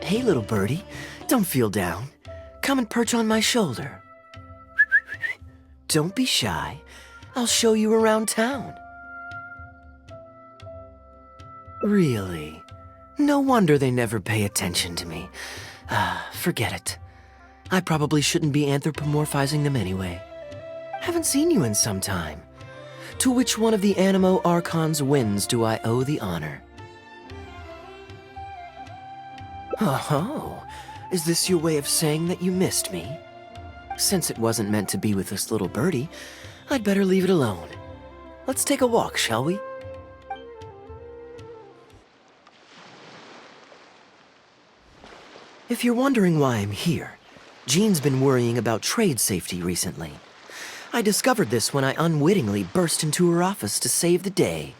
Hey, little birdie. Don't feel down. Come and perch on my shoulder. Don't be shy. I'll show you around town. Really? No wonder they never pay attention to me. Forget it. I probably shouldn't be anthropomorphizing them anyway. Haven't seen you in some time. To which one of the Animo Archon's wins do I owe the honor? Oh, is this your way of saying that you missed me? Since it wasn't meant to be with this little birdie, I'd better leave it alone. Let's take a walk, shall we? If you're wondering why I'm here, Jean's been worrying about trade safety recently. I discovered this when I unwittingly burst into her office to save the day.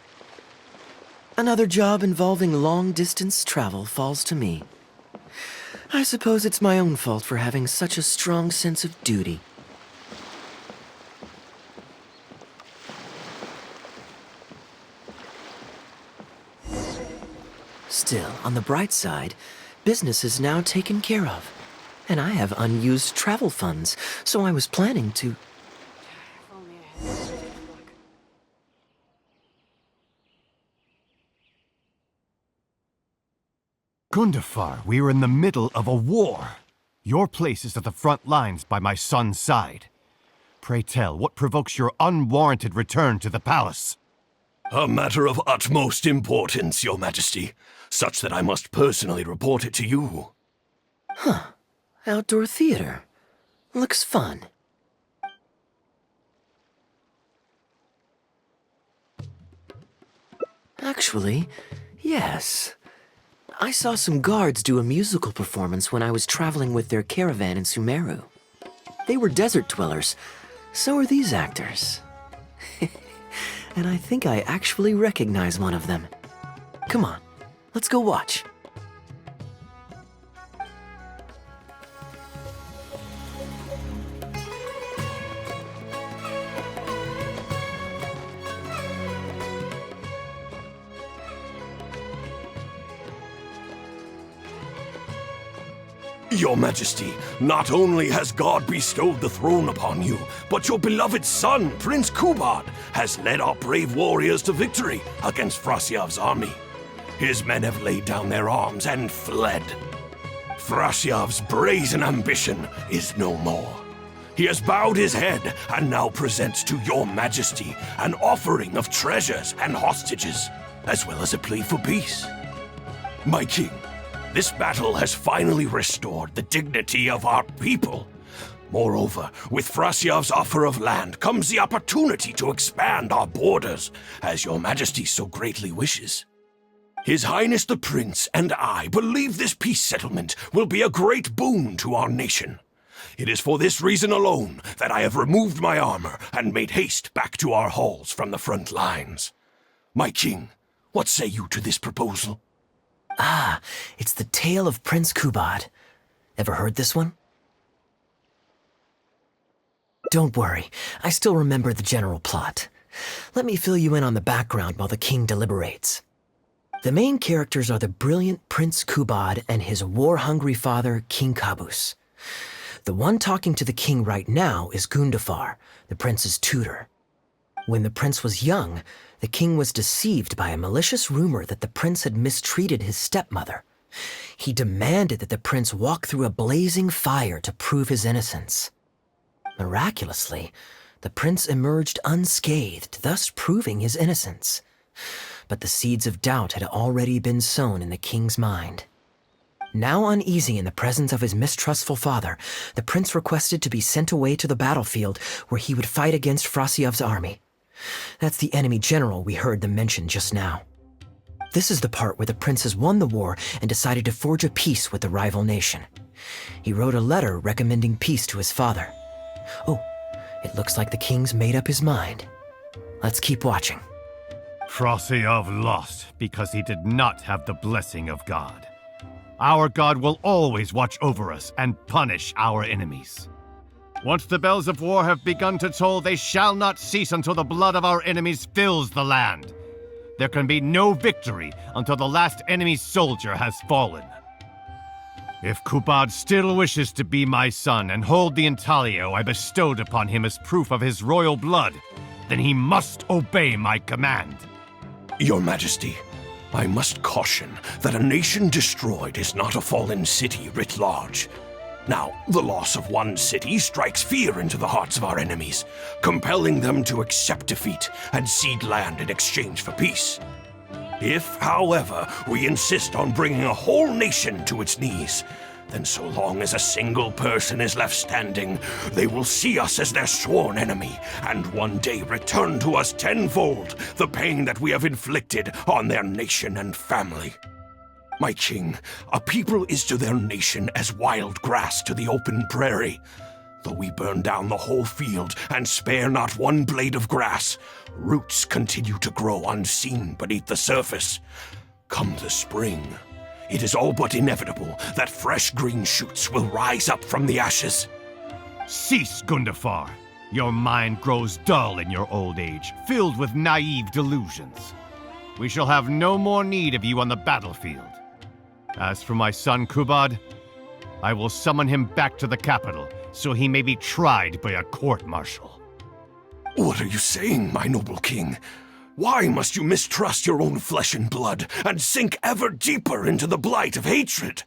Another job involving long-distance travel falls to me. I suppose it's my own fault for having such a strong sense of duty. Still, on the bright side, business is now taken care of. And I have unused travel funds, so I was planning to... Gundafar, we are in the middle of a war. Your place is at the front lines by my son's side. Pray tell, what provokes your unwarranted return to the palace? A matter of utmost importance, Your Majesty, such that I must personally report it to you. Huh. Outdoor theater. Looks fun. Actually, yes. I saw some guards do a musical performance when I was traveling with their caravan in Sumeru. They were desert dwellers. So are these actors. And I think I actually recognize one of them. Come on, let's go watch. Your Majesty, not only has God bestowed the throne upon you, but your beloved son, Prince Kubad, has led our brave warriors to victory against Frasyav's army. His men have laid down their arms and fled. Frasyav's brazen ambition is no more. He has bowed his head and now presents to your Majesty an offering of treasures and hostages, as well as a plea for peace. My king, this battle has finally restored the dignity of our people. Moreover, with Frasyav's offer of land comes the opportunity to expand our borders, as your Majesty so greatly wishes. His Highness the Prince and I believe this peace settlement will be a great boon to our nation. It is for this reason alone that I have removed my armor and made haste back to our halls from the front lines. My king, what say you to this proposal? Ah, it's the tale of Prince Kubad. Ever heard this one? Don't worry, I still remember the general plot. Let me fill you in on the background while the king deliberates. The main characters are the brilliant Prince Kubad and his war-hungry father, King Kabus. The one talking to the king right now is Gundafar, the prince's tutor. When the prince was young, the king was deceived by a malicious rumor that the prince had mistreated his stepmother. He demanded that the prince walk through a blazing fire to prove his innocence. Miraculously, the prince emerged unscathed, thus proving his innocence. But the seeds of doubt had already been sown in the king's mind. Now uneasy in the presence of his mistrustful father, the prince requested to be sent away to the battlefield where he would fight against Frasyav's army. That's the enemy general we heard them mention just now. This is the part where the prince has won the war and decided to forge a peace with the rival nation. He wrote a letter recommending peace to his father. Oh, it looks like the king's made up his mind. Let's keep watching. Frasyav lost because he did not have the blessing of God. Our God will always watch over us and punish our enemies. Once the bells of war have begun to toll, they shall not cease until the blood of our enemies fills the land. There can be no victory until the last enemy soldier has fallen. If Kubad still wishes to be my son and hold the intaglio I bestowed upon him as proof of his royal blood, then he must obey my command. Your Majesty, I must caution that a nation destroyed is not a fallen city writ large. Now, the loss of one city strikes fear into the hearts of our enemies, compelling them to accept defeat and cede land in exchange for peace. If, however, we insist on bringing a whole nation to its knees, then so long as a single person is left standing, they will see us as their sworn enemy, and one day return to us tenfold the pain that we have inflicted on their nation and family. My king, a people is to their nation as wild grass to the open prairie. Though we burn down the whole field and spare not one blade of grass, roots continue to grow unseen beneath the surface. Come the spring, it is all but inevitable that fresh green shoots will rise up from the ashes. Cease, Gundafar. Your mind grows dull in your old age, filled with naive delusions. We shall have no more need of you on the battlefield. As for my son Kubad, I will summon him back to the capital, so he may be tried by a court-martial. What are you saying, my noble king? Why must you mistrust your own flesh and blood and sink ever deeper into the blight of hatred?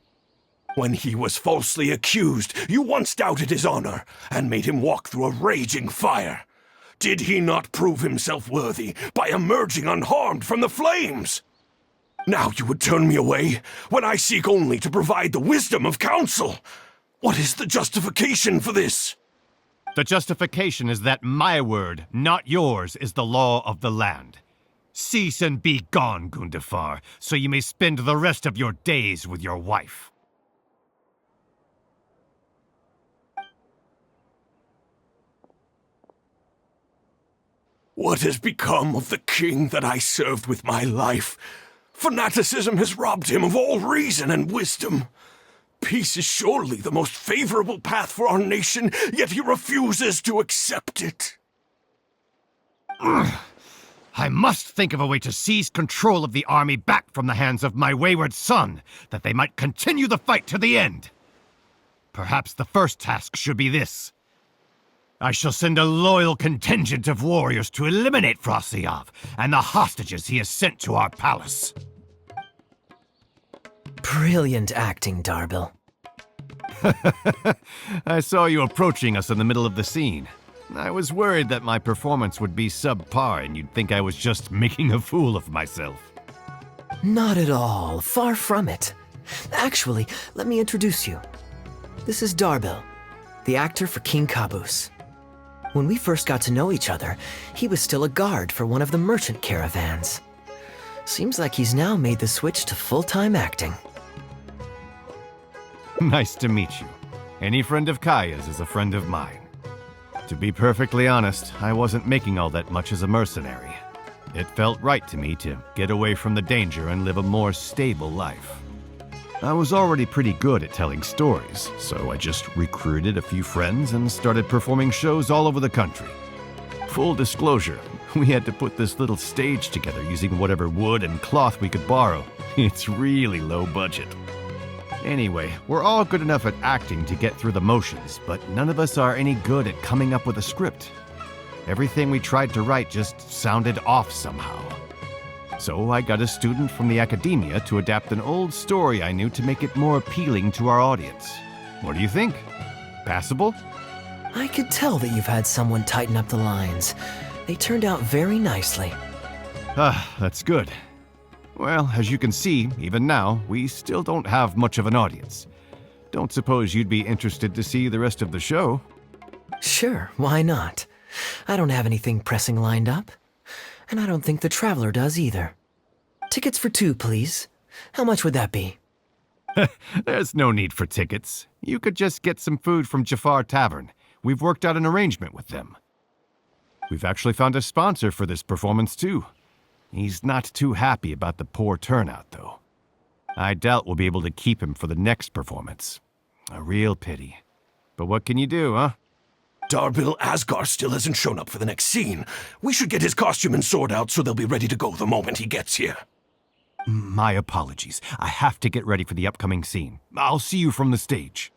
When he was falsely accused, you once doubted his honor and made him walk through a raging fire. Did he not prove himself worthy by emerging unharmed from the flames? Now you would turn me away when I seek only to provide the wisdom of counsel. What is the justification for this? The justification is that my word, not yours, is the law of the land. Cease and be gone, Gundafar, so you may spend the rest of your days with your wife. What has become of the king that I served with my life? Fanaticism has robbed him of all reason and wisdom. Peace is surely the most favorable path for our nation, yet he refuses to accept it. I must think of a way to seize control of the army back from the hands of my wayward son, that they might continue the fight to the end. Perhaps the first task should be this. I shall send a loyal contingent of warriors to eliminate Frosyav and the hostages he has sent to our palace. Brilliant acting, Darbil. I saw you approaching us in the middle of the scene. I was worried that my performance would be subpar and you'd think I was just making a fool of myself. Not at all. Far from it. Actually, let me introduce you. This is Darbil, the actor for King Caboose. When we first got to know each other, he was still a guard for one of the merchant caravans. Seems like he's now made the switch to full-time acting. Nice to meet you. Any friend of Kaeya's is a friend of mine. To be perfectly honest, I wasn't making all that much as a mercenary. It felt right to me to get away from the danger and live a more stable life. I was already pretty good at telling stories, so I just recruited a few friends and started performing shows all over the country. Full disclosure, we had to put this little stage together using whatever wood and cloth we could borrow. It's really low budget. Anyway, we're all good enough at acting to get through the motions, but none of us are any good at coming up with a script. Everything we tried to write just sounded off somehow. So I got a student from the academia to adapt an old story I knew to make it more appealing to our audience. What do you think? Passable? I could tell that you've had someone tighten up the lines. They turned out very nicely. That's good. Well, as you can see, even now, we still don't have much of an audience. Don't suppose you'd be interested to see the rest of the show? Sure, why not? I don't have anything pressing lined up. And I don't think the Traveler does either. Tickets for 2, please. How much would that be? There's no need for tickets. You could just get some food from Jafar Tavern. We've worked out an arrangement with them. We've actually found a sponsor for this performance, too. He's not too happy about the poor turnout, though. I doubt we'll be able to keep him for the next performance. A real pity. But what can you do, huh? Darbil Asgar still hasn't shown up for the next scene. We should get his costume and sword out so they'll be ready to go the moment he gets here. My apologies. I have to get ready for the upcoming scene. I'll see you from the stage.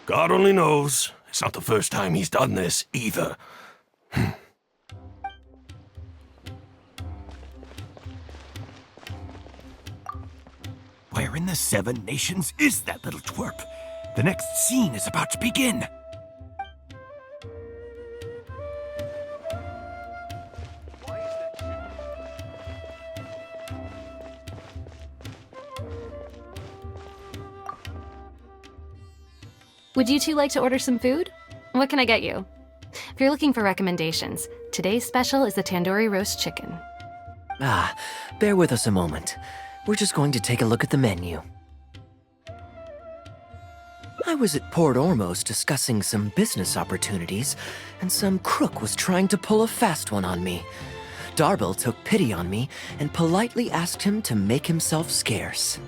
God only knows. It's not the first time he's done this, either. Where in the Seven Nations is that little twerp? The next scene is about to begin. Would you two like to order some food? What can I get you? If you're looking for recommendations, today's special is the tandoori roast chicken. Bear with us a moment. We're just going to take a look at the menu. I was at Port Ormos discussing some business opportunities, and some crook was trying to pull a fast one on me. Darbil took pity on me and politely asked him to make himself scarce.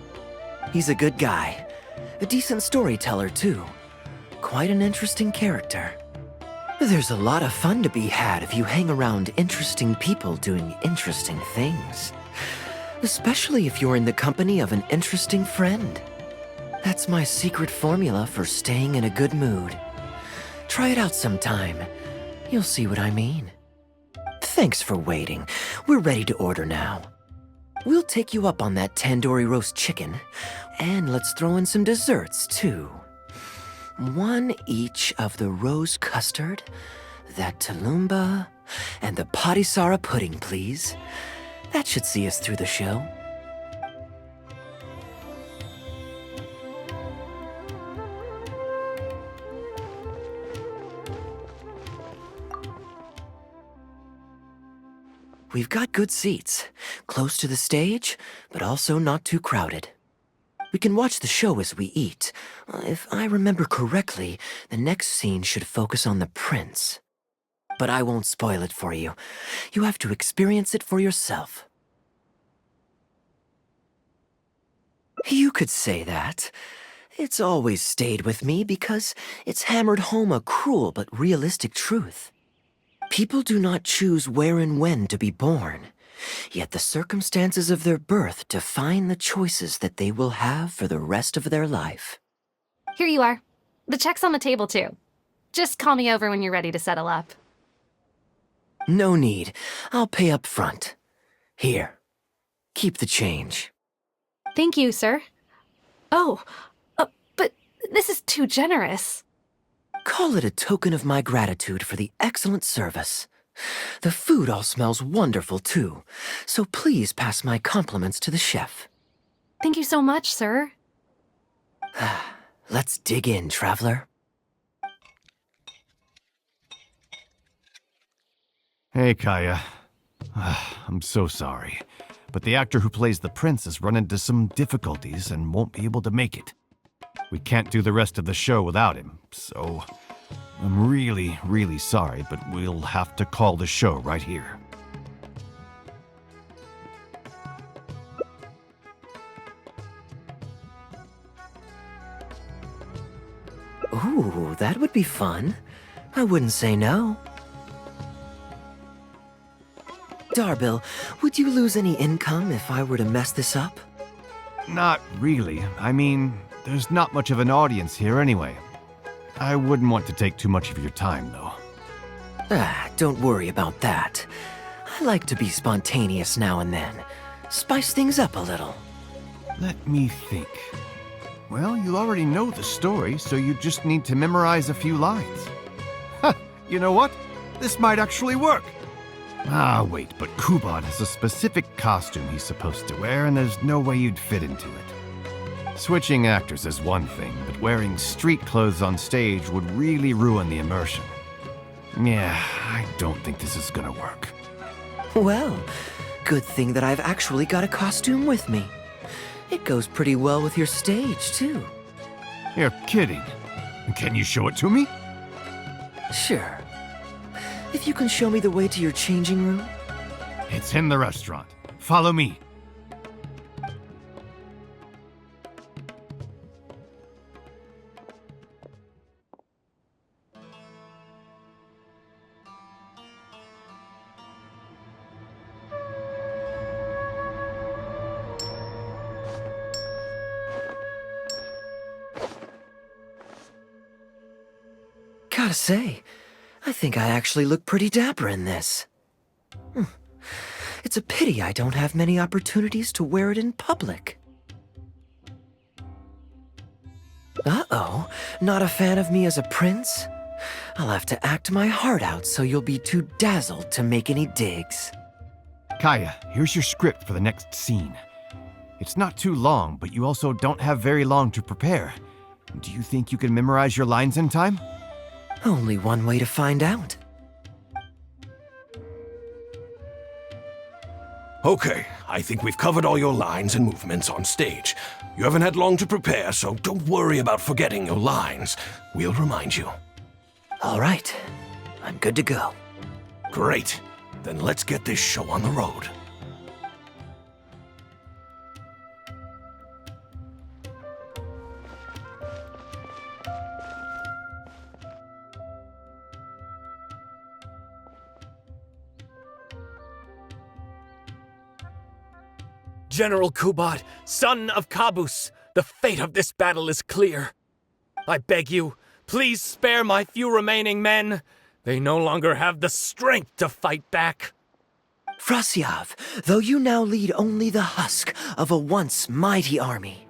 He's a good guy. A decent storyteller, too. Quite an interesting character. There's a lot of fun to be had if you hang around interesting people doing interesting things. Especially if you're in the company of an interesting friend. That's my secret formula for staying in a good mood. Try it out sometime. You'll see what I mean. Thanks for waiting. We're ready to order now. We'll take you up on that tandoori roast chicken. And let's throw in some desserts, too. One each of the rose custard, that tulumba, and the patisara pudding, please. That should see us through the show. We've got good seats, close to the stage, but also not too crowded. We can watch the show as we eat. If I remember correctly, the next scene should focus on the prince. But I won't spoil it for you. You have to experience it for yourself. You could say that. It's always stayed with me because it's hammered home a cruel but realistic truth. People do not choose where and when to be born. Yet the circumstances of their birth define the choices that they will have for the rest of their life. Here you are. The check's on the table, too. Just call me over when you're ready to settle up. No need. I'll pay up front. Here. Keep the change. Thank you, sir. Oh, but this is too generous. Call it a token of my gratitude for the excellent service. The food all smells wonderful, too, so please pass my compliments to the chef. Thank you so much, sir. Let's dig in, traveler. Hey, Kaeya. I'm so sorry, but the actor who plays the prince has run into some difficulties and won't be able to make it. We can't do the rest of the show without him, so I'm really, really sorry, but we'll have to call the show right here. Ooh, that would be fun. I wouldn't say no. Darbil, would you lose any income if I were to mess this up? Not really. I mean, there's not much of an audience here anyway. I wouldn't want to take too much of your time, though. Don't worry about that. I like to be spontaneous now and then. Spice things up a little. Let me think. Well, you already know the story, so you just need to memorize a few lines. Ha! You know what? This might actually work. Wait, but Kubad has a specific costume he's supposed to wear, and there's no way you'd fit into it. Switching actors is one thing, but wearing street clothes on stage would really ruin the immersion. Yeah, I don't think this is gonna work. Well, good thing that I've actually got a costume with me. It goes pretty well with your stage, too. You're kidding. Can you show it to me? Sure. If you can show me the way to your changing room. It's in the restaurant. Follow me. Gotta say, I think I actually look pretty dapper in this. It's a pity I don't have many opportunities to wear it in public. Uh-oh, not a fan of me as a prince? I'll have to act my heart out so you'll be too dazzled to make any digs. Kaeya, here's your script for the next scene. It's not too long, but you also don't have very long to prepare. Do you think you can memorize your lines in time? Only one way to find out. Okay, I think we've covered all your lines and movements on stage. You haven't had long to prepare, so don't worry about forgetting your lines. We'll remind you. All right, I'm good to go. Great. Then let's get this show on the road. General Kubad, son of Kabus, the fate of this battle is clear. I beg you, please spare my few remaining men. They no longer have the strength to fight back. Frasyav, though you now lead only the husk of a once mighty army,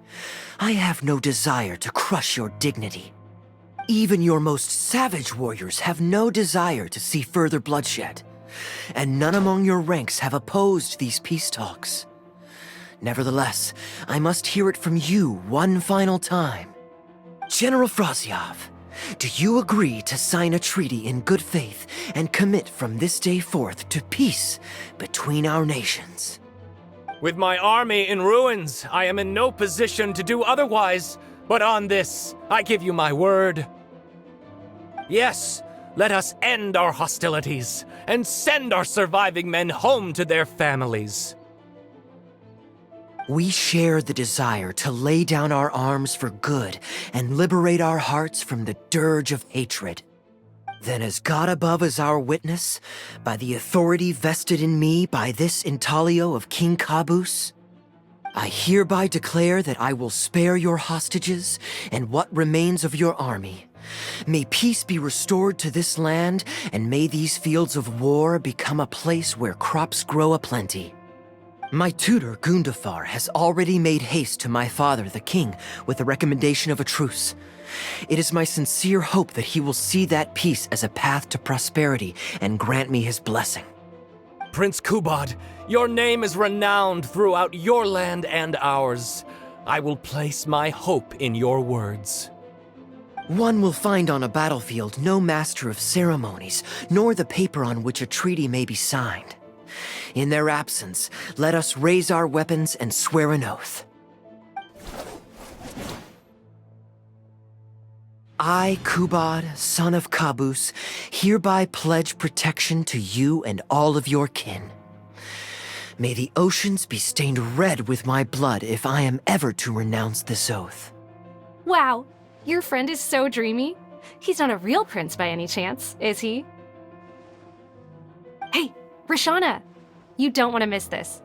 I have no desire to crush your dignity. Even your most savage warriors have no desire to see further bloodshed, and none among your ranks have opposed these peace talks. Nevertheless, I must hear it from you one final time. General Frasyav, do you agree to sign a treaty in good faith and commit from this day forth to peace between our nations? With my army in ruins, I am in no position to do otherwise, but on this, I give you my word. Yes, let us end our hostilities and send our surviving men home to their families. We share the desire to lay down our arms for good and liberate our hearts from the dirge of hatred. Then as God above is our witness, by the authority vested in me by this intaglio of King Kabus, I hereby declare that I will spare your hostages and what remains of your army. May peace be restored to this land, and may these fields of war become a place where crops grow aplenty. My tutor, Gundafar, has already made haste to my father, the king, with the recommendation of a truce. It is my sincere hope that he will see that peace as a path to prosperity and grant me his blessing. Prince Kubad, your name is renowned throughout your land and ours. I will place my hope in your words. One will find on a battlefield no master of ceremonies, nor the paper on which a treaty may be signed. In their absence, let us raise our weapons and swear an oath. I, Kubad, son of Kabus, hereby pledge protection to you and all of your kin. May the oceans be stained red with my blood if I am ever to renounce this oath. Wow, your friend is so dreamy. He's not a real prince by any chance, is he? Hey, Rashana, you don't want to miss this.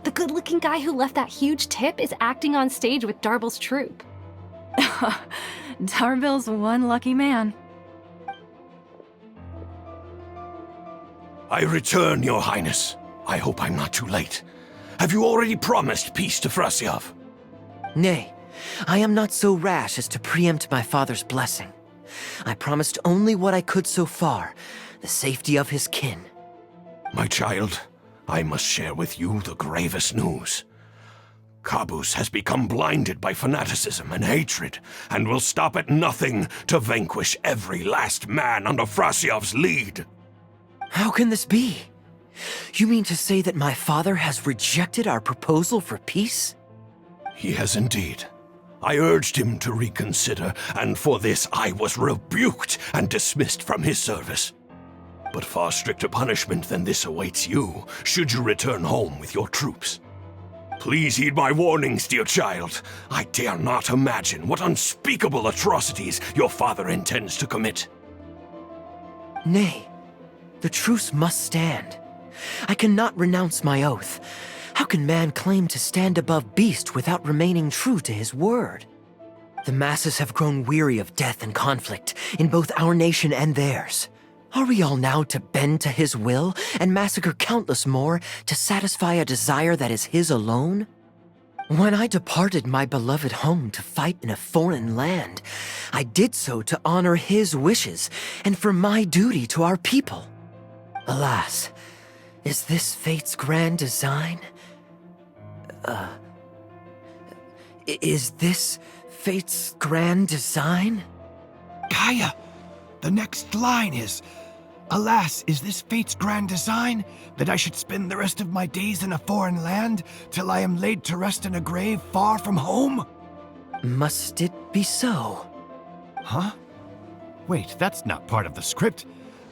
The good-looking guy who left that huge tip is acting on stage with Darbel's troupe. Darbel's one lucky man. I return, Your Highness. I hope I'm not too late. Have you already promised peace to Frasyav? Nay, I am not so rash as to preempt my father's blessing. I promised only what I could so far, the safety of his kin. My child, I must share with you the gravest news. Kabus has become blinded by fanaticism and hatred, and will stop at nothing to vanquish every last man under Frasyav's lead. How can this be? You mean to say that my father has rejected our proposal for peace? He has indeed. I urged him to reconsider, and for this I was rebuked and dismissed from his service. But far stricter punishment than this awaits you, should you return home with your troops. Please heed my warnings, dear child. I dare not imagine what unspeakable atrocities your father intends to commit. Nay, the truce must stand. I cannot renounce my oath. How can man claim to stand above beast without remaining true to his word? The masses have grown weary of death and conflict in both our nation and theirs. Are we all now to bend to his will and massacre countless more to satisfy a desire that is his alone? When I departed my beloved home to fight in a foreign land, I did so to honor his wishes and for my duty to our people. Alas, is this fate's grand design? Is this fate's grand design? Kaeya, the next line is, "Alas, is this fate's grand design, that I should spend the rest of my days in a foreign land, till I am laid to rest in a grave far from home?" Must it be so? Huh? Wait, that's not part of the script.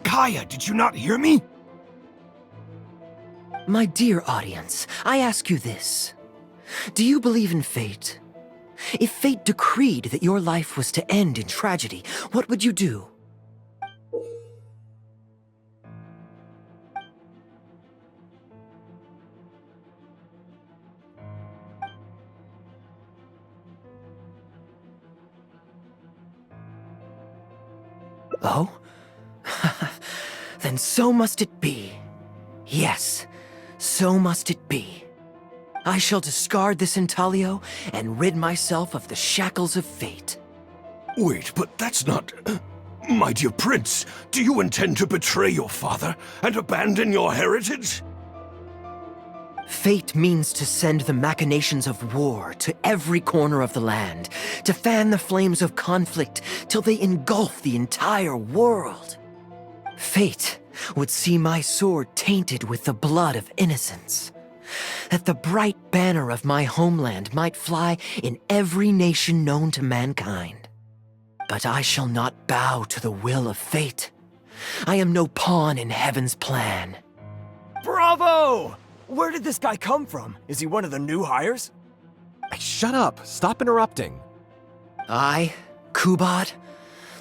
Kaeya, did you not hear me? My dear audience, I ask you this. Do you believe in fate? If fate decreed that your life was to end in tragedy, what would you do? Oh? Then so must it be. Yes, so must it be. I shall discard this intaglio and rid myself of the shackles of fate. Wait, but that's not... My dear prince, do you intend to betray your father and abandon your heritage? Fate means to send the machinations of war to every corner of the land, to fan the flames of conflict till they engulf the entire world. Fate would see my sword tainted with the blood of innocence, that the bright banner of my homeland might fly in every nation known to mankind. But I shall not bow to the will of fate. I am no pawn in heaven's plan. Bravo! Where did this guy come from? Is he one of the new hires? Hey, shut up! Stop interrupting. I, Kubad,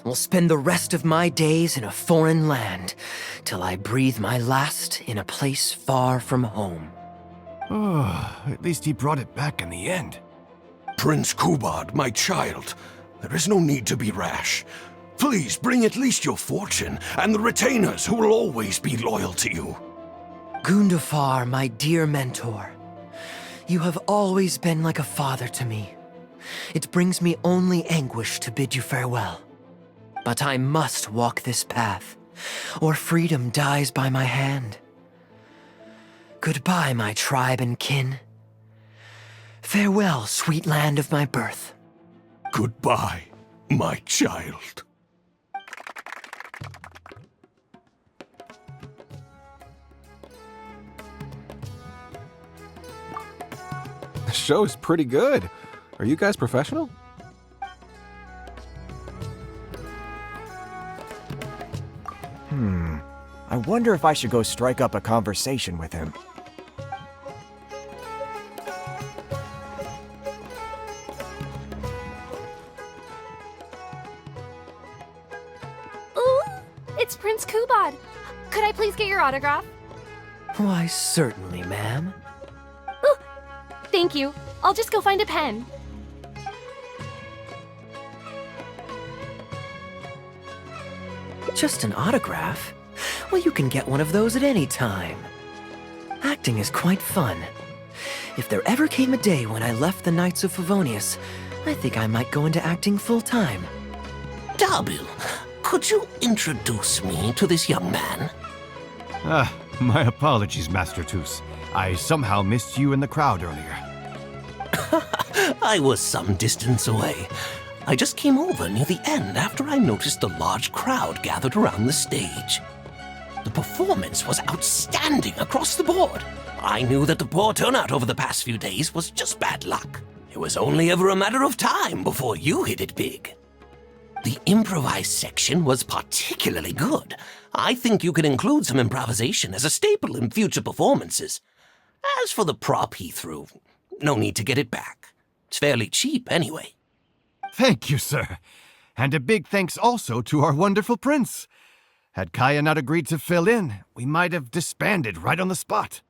will spend the rest of my days in a foreign land till I breathe my last in a place far from home. Oh, at least he brought it back in the end. Prince Kubad, my child, there is no need to be rash. Please bring at least your fortune and the retainers who will always be loyal to you. Gundafar, my dear mentor, you have always been like a father to me. It brings me only anguish to bid you farewell. But I must walk this path, or freedom dies by my hand. Goodbye, my tribe and kin. Farewell, sweet land of my birth. Goodbye, my child. The show's pretty good. Are you guys professional? I wonder if I should go strike up a conversation with him. Ooh, it's Prince Kubad. Could I please get your autograph? Why, certainly, ma'am. Ooh, thank you. I'll just go find a pen. Just an autograph? Well, you can get one of those at any time. Acting is quite fun. If there ever came a day when I left the Knights of Favonius, I think I might go into acting full-time. Darbil, could you introduce me to this young man? My apologies, Master Toos. I somehow missed you in the crowd earlier. I was some distance away. I just came over near the end after I noticed the large crowd gathered around the stage. The performance was outstanding across the board. I knew that the poor turnout over the past few days was just bad luck. It was only ever a matter of time before you hit it big. The improvised section was particularly good. I think you could include some improvisation as a staple in future performances. As for the prop he threw, no need to get it back. It's fairly cheap anyway. Thank you, sir. And a big thanks also to our wonderful prince. Had Kaeya not agreed to fill in, we might have disbanded right on the spot.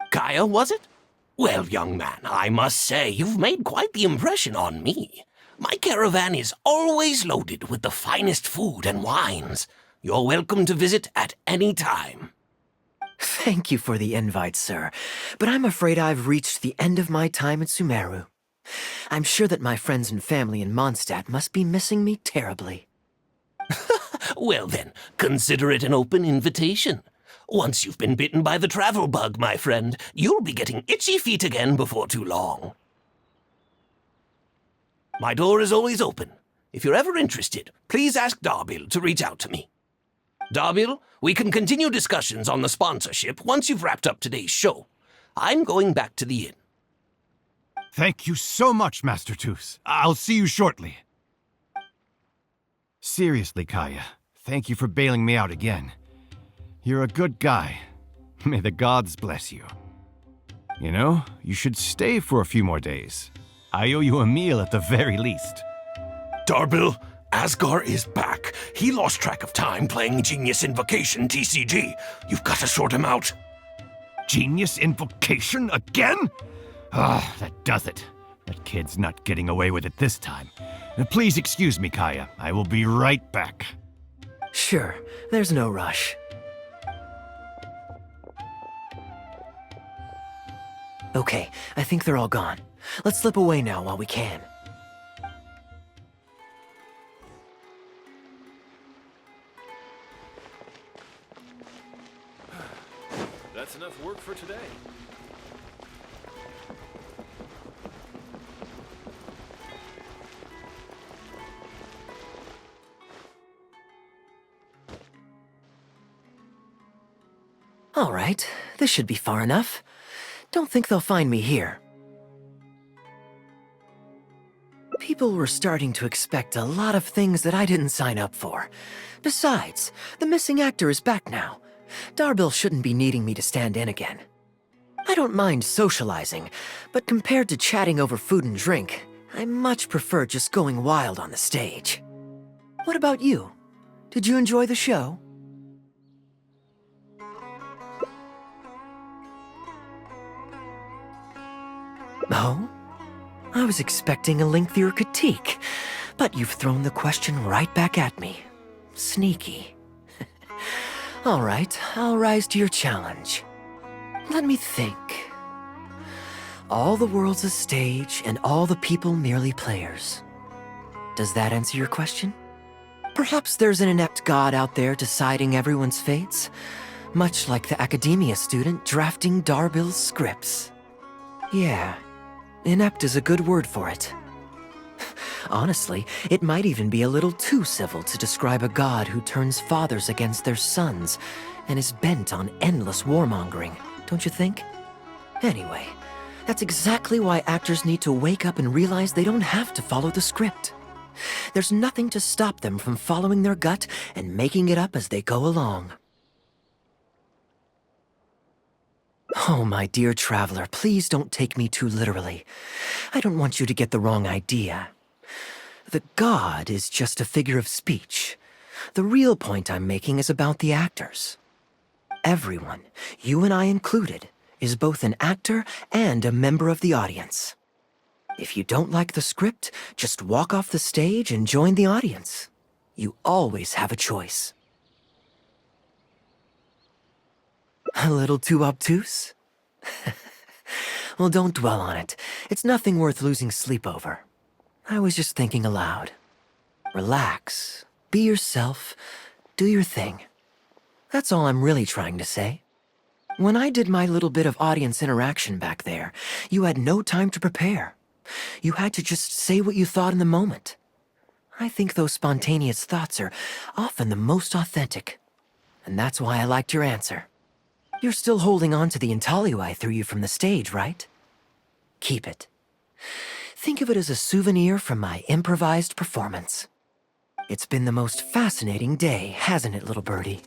Kaeya, was it? Well, young man, I must say you've made quite the impression on me. My caravan is always loaded with the finest food and wines. You're welcome to visit at any time. Thank you for the invite, sir, but I'm afraid I've reached the end of my time at Sumeru. I'm sure that my friends and family in Mondstadt must be missing me terribly. Well then, consider it an open invitation. Once you've been bitten by the travel bug, my friend, you'll be getting itchy feet again before too long. My door is always open. If you're ever interested, please ask Darbil to reach out to me. Darbil, we can continue discussions on the sponsorship once you've wrapped up today's show. I'm going back to the inn. Thank you so much, Master Toos. I'll see you shortly. Seriously, Kaeya, thank you for bailing me out again. You're a good guy. May the gods bless you. You know, you should stay for a few more days. I owe you a meal at the very least. Darbil, Asgar is back. He lost track of time playing Genius Invocation TCG. You've got to sort him out. Genius Invocation again? Ah, that does it. That kid's not getting away with it this time. Please excuse me, Kaeya. I will be right back. Sure, there's no rush. Okay, I think they're all gone. Let's slip away now while we can. That's enough work for today. All right, this should be far enough. Don't think they'll find me here. People were starting to expect a lot of things that I didn't sign up for. Besides, the missing actor is back now. Darbil shouldn't be needing me to stand in again. I don't mind socializing, but compared to chatting over food and drink, I much prefer just going wild on the stage. What about you? Did you enjoy the show? Oh? I was expecting a lengthier critique, but you've thrown the question right back at me. Sneaky. All right, I'll rise to your challenge. Let me think. All the world's a stage, and all the people merely players. Does that answer your question? Perhaps there's an inept god out there deciding everyone's fates, much like the academia student drafting Darbil's scripts. Yeah, inept is a good word for it. Honestly, it might even be a little too civil to describe a god who turns fathers against their sons and is bent on endless warmongering, don't you think? Anyway, that's exactly why actors need to wake up and realize they don't have to follow the script. There's nothing to stop them from following their gut and making it up as they go along. Oh, my dear traveler, please don't take me too literally. I don't want you to get the wrong idea. The god is just a figure of speech. The real point I'm making is about the actors. Everyone, you and I included, is both an actor and a member of the audience. If you don't like the script, just walk off the stage and join the audience. You always have a choice. A little too obtuse? Well, don't dwell on it. It's nothing worth losing sleep over. I was just thinking aloud. Relax, be yourself, do your thing. That's all I'm really trying to say. When I did my little bit of audience interaction back there, you had no time to prepare. You had to just say what you thought in the moment. I think those spontaneous thoughts are often the most authentic. And that's why I liked your answer. You're still holding on to the intaglio I threw you from the stage, right? Keep it. Think of it as a souvenir from my improvised performance. It's been the most fascinating day, hasn't it, little birdie?